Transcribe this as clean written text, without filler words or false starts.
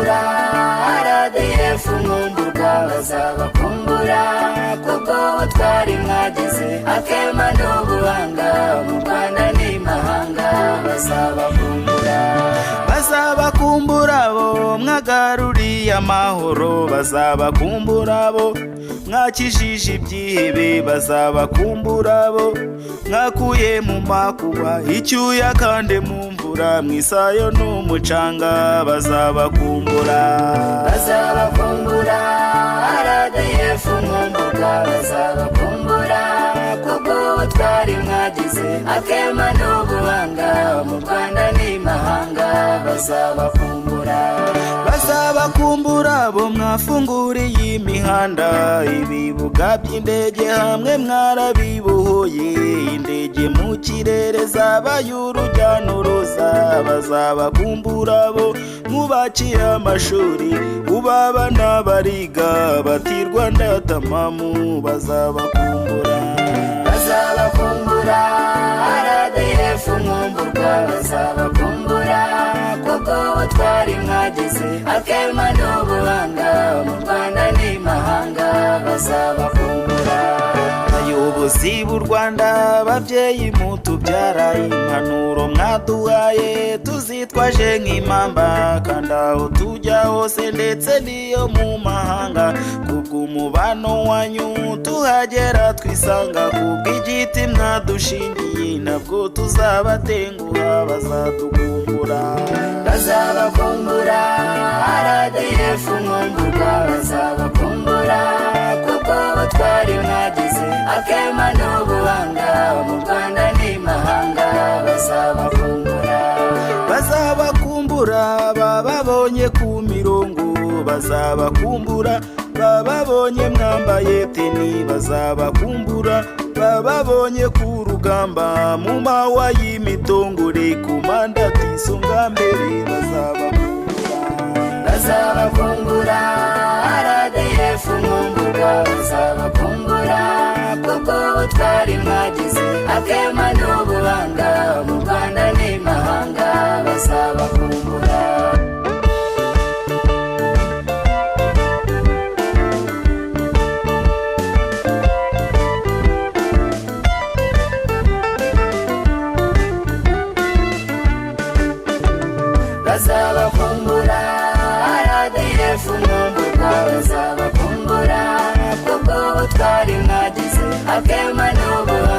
bazabakumbura RDF nkumburwa bazabakumbura kuko utwari mwagize akema n'ubuhanga mu Rwanda n'imahanga bazabakumbura bo mwagaruriye amahoro bazabakumbura bo mwakijije ibyihebe bazabakumbura bo mwakuye mu makuba icyuya kandi mu mvura mwisayo n'umucanga bazabakumbura RDF nkumburwa bazabakumbura kuko utwari mwagize akema n'ubuhanga mu Rwanda n'imahanga bazabakumbura bo mwafunguriye imihanda ibibuga by'indege hamwe mwarabibohoye indege mu kirere zabaye urujya n'uruza bazabakumbura bo mwubakiye amashuri uba abana bariga batirwa ndatamamu bazabakumbura RDF nkumburwa bazabakumbura kuko utwari mwagize akema n'ubuhanga mu Rwanda n'imahanga bazabakumbura abayobozi b'u Rwanda babyeyi mutubyara impanuro mwaduhaye tuzitwaje nk'impamba kandi aho tujya hose ndetse n'iyo mu mahanga kubw'umubano wanyu tuhagera twisanga kubw'igiti mwadushingiye ntabwo tuzabatenguha bazadukumbura RDF nkumburwa bazabakumbura kuko utwari mwagize akema n'ubuhanga mu Rwanda n'imahanga bazabakumbura bababonye ku mirongo bazabakumbura bababonye mwambaye teni bazabakumbura bababonye ku rugamba mu mawa y'imitongore ku mandati isonga mbere bazabakumbura RDF nkumburwa bazabakumbura kuko utwari mwagize akema n'ubuhanga mu Rwanda n'imahanga bazabakumbura RDF nkumburwa bazabakumbura kuko utwari mwagize akema n'ubuhanga